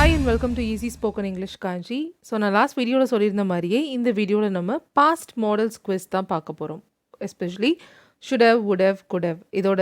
Hi and welcome to Easy Spoken English Kanchi. So நான் last வீடியோவில் சொல்லியிருந்த மாதிரியே இந்த வீடியோவில் நம்ம பாஸ்ட் மாடல்ஸ் குவிஸ் தான் பார்க்க போகிறோம். Especially should have, would have, could have இதோட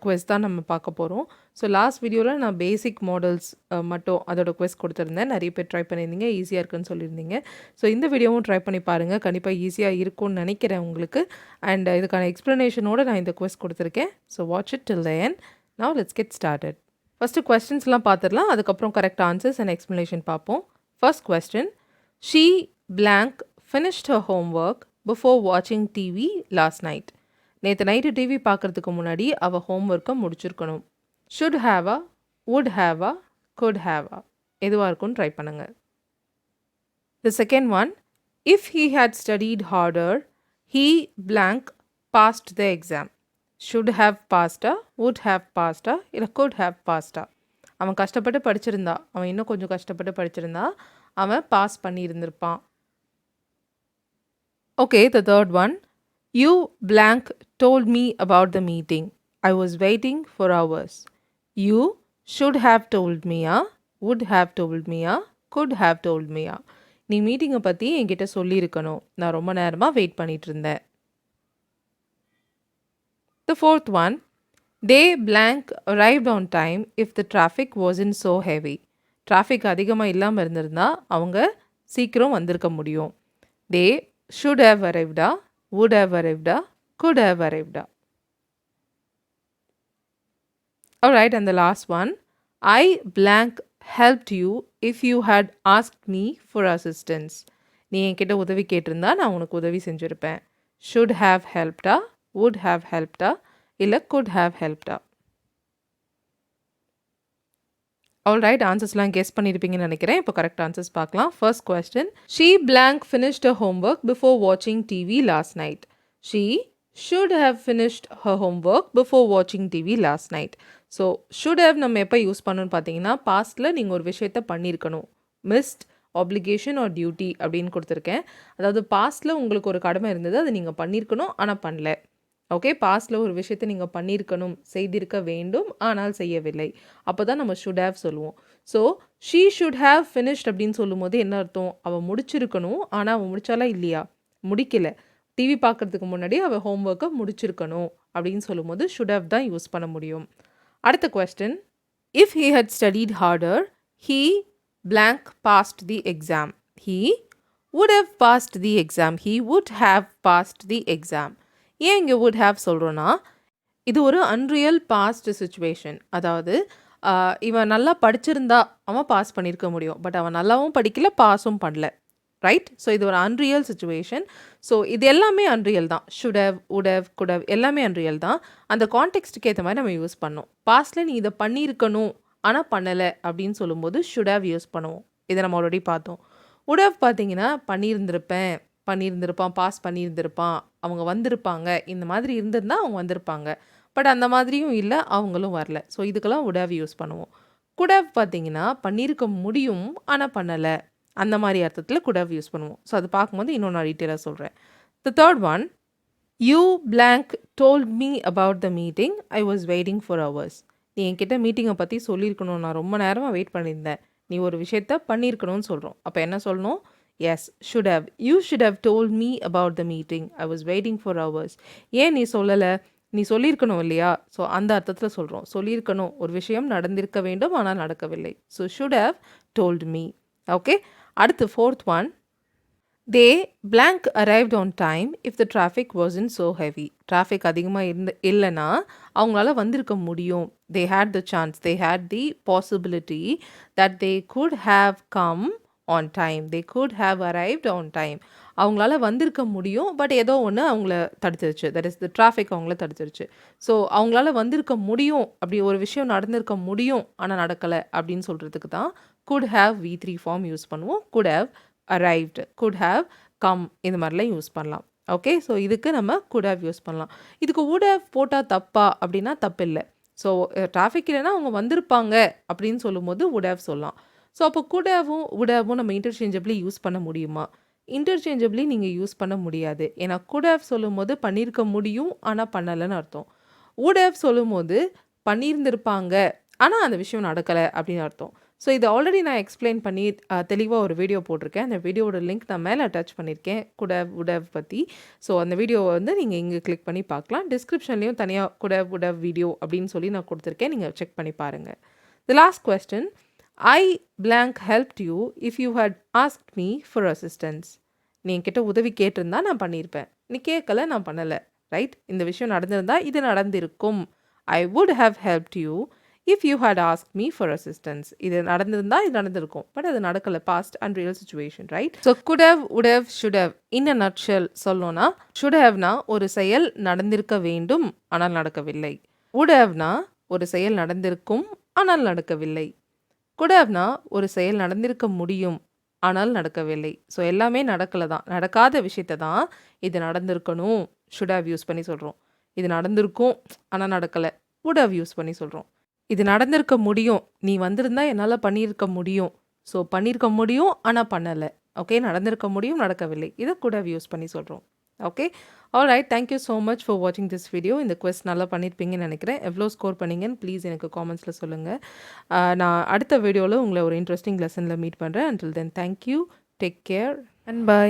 குவிஸ் தான் நம்ம பார்க்க போகிறோம். ஸோ லாஸ்ட் வீடியோவில் நான் பேசிக் மாடல்ஸ் மட்டும் அதோட குவிஸ் கொடுத்துருந்தேன். நிறைய பேர் ட்ரை பண்ணியிருந்தீங்க, ஈஸியாக இருக்குன்னு சொல்லியிருந்தீங்க. ஸோ இந்த வீடியோவும் ட்ரை பண்ணி பாருங்கள், கண்டிப்பாக ஈஸியாக இருக்கும்னு நினைக்கிறேன் உங்களுக்கு. அண்ட் இதுக்கான எக்ஸ்ப்ளனேஷனோடு நான் இந்த குவிஸ் கொடுத்துருக்கேன். So watch it till the end. Now let's get started. First கொஸ்டின்ஸ்லாம் பார்த்துடலாம், அதுக்கப்புறம் கரெக்ட் ஆன்சர்ஸ் அண்ட் எக்ஸ்ப்ளனேஷன் பார்ப்போம். First question, she blank finished her homework before வாட்சிங் டிவி லாஸ்ட் நைட். நேற்று நைட்டு டிவி பார்க்குறதுக்கு முன்னாடி அவள் ஹோம்ஒர்க்கை முடிச்சிருக்கணும். Should have, would have, could have, எதுவாக இருக்கும்னு ட்ரை பண்ணுங்கள். The second one, if he had studied harder he blank passed the exam. should have passed, would have passed, இல்லை could have passed. அவன் கஷ்டப்பட்டு படிச்சிருந்தா, அவன் இன்னும் கொஞ்சம் கஷ்டப்பட்டு படிச்சிருந்தா அவன் பாஸ் பண்ணியிருந்திருப்பான். Okay, the third one, you blank told me about the meeting. I was waiting for hours. You should have told me, would have told me, could have told me. நீ மீட்டிங்கை பற்றி என்கிட்ட சொல்லியிருக்கணும், நான் ரொம்ப நேரமாக வெயிட் பண்ணிகிட்டு இருந்தேன். The fourth one, they blank arrived on time if the traffic wasn't so heavy. Traffic அதிகமாக இல்லாமல் இருந்திருந்தா அவங்க சீக்கிரம் வந்திருக்க முடியும். They should have arrived, would have arrived, could have arrived. Alright, and the last one, I blank helped you if you had asked me for assistance. நீ என்கிட்ட உதவி கேட்டிருந்தா நான் உனக்கு உதவி செஞ்சுருப்பேன். Should have helped, would have helped, இல்லை could have helped. Alright, ஆன்சர்ஸ்லாம் guess பண்ணியிருப்பீங்கன்னு நினைக்கிறேன். இப்போ கரெக்ட் ஆன்சர்ஸ் பார்க்கலாம். First question, she blank finished her homework before வாட்சிங் TV last night. She should have finished her homework before வாட்சிங் TV last night. So should have நம்ம எப்போ use பண்ணணும்னு பார்த்தீங்கன்னா, பாஸ்ட்டில் நீங்கள் ஒரு விஷயத்தை பண்ணியிருக்கணும். மிஸ்ட், ஆப்ளிகேஷன் ஆர் டியூட்டி அப்படின்னு கொடுத்துருக்கேன். அதாவது பாஸ்ட்டில் உங்களுக்கு ஒரு கடமை இருந்தது, அது நீங்கள் பண்ணியிருக்கணும் ஆனால் பண்ணல. ஓகே, பாஸ்ட்டில் ஒரு விஷயத்தை நீங்கள் பண்ணியிருக்கணும், செய்திருக்க வேண்டும் ஆனால் செய்யவில்லை, அப்போ தான் நம்ம ஷுட் ஹேவ் சொல்லுவோம். So she should have finished அப்படின்னு சொல்லும் போது என்ன அர்த்தம், அவள் முடிச்சிருக்கணும், ஆனால் அவள் முடிச்சாலா இல்லையா, முடிக்கலை. டிவி பார்க்குறதுக்கு முன்னாடி அவள் ஹோம்ஒர்க்கை முடிச்சிருக்கணும் அப்படின்னு சொல்லும் போது ஷுட் ஹேவ் தான் யூஸ் பண்ண முடியும். அடுத்த question, if he had studied harder he blank passed the exam. He would have passed the exam. He would have passed the exam. ஏன் இங்கே வுட் ஹேவ் சொல்கிறோன்னா, இது ஒரு அன்ரியல் பாஸ்ட் சுச்சுவேஷன். அதாவது இவன் நல்லா படிச்சிருந்தா அவன் பாஸ் பண்ணியிருக்க முடியும், பட் அவன் நல்லாவும் படிக்கல, பாஸும் பண்ணல, ரைட்? ஸோ இது ஒரு அன்ரியல் சுச்சுவேஷன். ஸோ இது எல்லாமே அன்ரியல் தான். Should have, would have, good have எல்லாமே அன்ரியல் தான். அந்த கான்டெக்ஸ்ட்டுக்கு ஏற்ற மாதிரி நம்ம யூஸ் பண்ணோம். பாஸ்ட்டில் நீ இதை பண்ணியிருக்கணும் ஆனால் பண்ணலை அப்படின்னு சொல்லும்போது ஷுட் ஹேவ் யூஸ் பண்ணுவோம். இதை நம்ம ஆல்ரெடி பார்த்தோம். வுட் ஹேவ் பார்த்தீங்கன்னா பண்ணியிருந்திருப்பான், பாஸ் பண்ணியிருந்திருப்பான், அவங்க வந்திருப்பாங்க, இந்த மாதிரி இருந்திருந்தால் அவங்க வந்திருப்பாங்க, பட் அந்த மாதிரியும் இல்லை, அவங்களும் வரல. ஸோ இதுக்கெல்லாம் வுட் ஹேவ் யூஸ் பண்ணுவோம். குட் ஹேவ் பார்த்தீங்கன்னா பண்ணியிருக்க முடியும் ஆனால் பண்ணலை, அந்த மாதிரி அர்த்தத்தில் குட் ஹேவ் யூஸ் பண்ணுவோம். ஸோ அது பார்க்கும்போது இன்னும் நான் டீட்டெயிலாக சொல்கிறேன். The third one, you blank told me about the meeting, I was waiting for hours. நீ என்கிட்ட மீட்டிங்கை பற்றி சொல்லியிருக்கணும், நான் ரொம்ப நேரமாக வெயிட் பண்ணியிருந்தேன். நீ ஒரு விஷயத்த பண்ணியிருக்கணும்னு சொல்கிறோம், அப்போ என்ன சொல்லணும்? Yes, should have. You should have told me about the meeting. I was waiting for hours. ஏன் நீ சொல்லலை? நீ சொல்லியிருக்கணும் இல்லையா? ஸோ அந்த அர்த்தத்தில் சொல்கிறோம். சொல்லியிருக்கணும், ஒரு விஷயம் நடந்திருக்க வேண்டும் ஆனால் நடக்கவில்லை. So should have told me. Okay, அடுத்து fourth one, they blank arrived on time if the traffic wasn't so heavy. Traffic அதிகமாக இல்லைன்னா அவங்களால வந்திருக்க முடியும். They had the chance, they had the possibility that they could have come on time. They could have arrived on time. அவங்களால வந்திருக்க முடியும், but ஏதோ ஒன்று அவங்கள தடுத்துருச்சு. தட் இஸ் த டிராஃபிக் அவங்கள தடுத்துருச்சு. ஸோ அவங்களால வந்திருக்க முடியும், அப்படி ஒரு விஷயம் நடந்திருக்க முடியும் ஆனால் நடக்கலை அப்படின்னு சொல்கிறதுக்கு தான் could have V3 form use பண்ணுவோம். Could have arrived, could have come, இந்த மாதிரிலாம் யூஸ் பண்ணலாம். ஓகே, ஸோ இதுக்கு நம்ம குட் ஹேவ் யூஸ் பண்ணலாம். இதுக்கு வுட் ஹேவ் போட்டால் தப்பா அப்படின்னா தப்பில்லை. ஸோ டிராஃபிக் இல்லைன்னா அவங்க வந்திருப்பாங்க அப்படின்னு சொல்லும்போது வுட் ஹேவ் சொல்லலாம். ஸோ அப்போ குட் ஹேவும் வுட் ஹேவும் நம்ம இன்டர்சேஞ்சபிளி யூஸ் பண்ண முடியுமா? இன்டர்சேஞ்சபிளி நீங்கள் யூஸ் பண்ண முடியாது. ஏன்னா குட் ஹேவ் சொல்லும் போது பண்ணியிருக்க முடியும் ஆனால் பண்ணலைன்னு அர்த்தம். வுட் ஹேவ் சொல்லும் போது பண்ணியிருந்திருப்பாங்க ஆனால் அந்த விஷயம் நடக்கலை அப்படின்னு அர்த்தம். ஸோ இது ஆல்ரெடி நான் எக்ஸ்பிளைன் பண்ணி தெளிவாக ஒரு வீடியோ போட்டிருக்கேன். அந்த வீடியோவோட லிங்க் நான் மேலே அட்டாச் பண்ணியிருக்கேன் குட் ஹேவ் வுட் ஹேவ் பற்றி. ஸோ அந்த வீடியோவை வந்து நீங்கள் இங்கே கிளிக் பண்ணி பார்க்கலாம். டிஸ்கிரிப்ஷன்லேயும் தனியாக could have would have video அப்படின்னு சொல்லி நான் கொடுத்துருக்கேன். நீங்கள் செக் பண்ணி பாருங்கள். The last question, I blank helped you if you had asked me for assistance. நீ என்கிட்ட உதவி கேட்டிருந்தா நான் பண்ணியிருப்பேன், நீ கேட்கல, நான் பண்ணலை. ரைட்? இந்த விஷயம் நடந்திருந்தா இது நடந்திருக்கும். I would have helped you if you had ask me for assistance. இது நடந்திருந்தா இது நடந்திருக்கும், பட் அது நடக்கலை. Past and real situation. Right? So could have, would have, should have in a nutshell சொல்லணும்னா, ஷுட் ஹேவ்னா ஒரு செயல் நடந்திருக்க வேண்டும் ஆனால் நடக்கவில்லை. வுட் ஹேவ்னா ஒரு செயல் நடந்திருக்கும் ஆனால் நடக்கவில்லை. குட் ஹேவ்னா ஒரு செயல் நடந்திருக்க முடியும் ஆனால் நடக்கவில்லை. ஸோ எல்லாமே நடக்கலை தான், நடக்காத விஷயத்தை தான் இது நடந்திருக்கணும் ஷுட் ஹேவ் யூஸ் பண்ணி சொல்கிறோம். இது நடந்திருக்கும் ஆனால் நடக்கலை, வுட் ஹேவ் யூஸ் பண்ணி சொல்கிறோம். இது நடந்திருக்க முடியும், நீ வந்திருந்தா என்னால் பண்ணியிருக்க முடியும். ஸோ பண்ணியிருக்க முடியும் ஆனால் பண்ணலை. ஓகே, நடந்திருக்க முடியும், நடக்கவில்லை. இதை குட் ஹேவ் யூஸ் பண்ணி சொல்கிறோம். Okay, alright. Thank you so much for வாட்சிங் திஸ் வீடியோ. இந்த குவெஸ்ட் நல்லா பண்ணியிருப்பீங்கன்னு நினைக்கிறேன். எவ்வளோ ஸ்கோர் பண்ணீங்கன்னு ப்ளீஸ் எனக்கு காமெண்ட்ஸில் சொல்லுங்கள். நான் அடுத்த வீடியோவில் உங்களை ஒரு இன்ட்ரெஸ்டிங் லெசனில் மீட் பண்ணுறேன். Until then thank you, take care and by.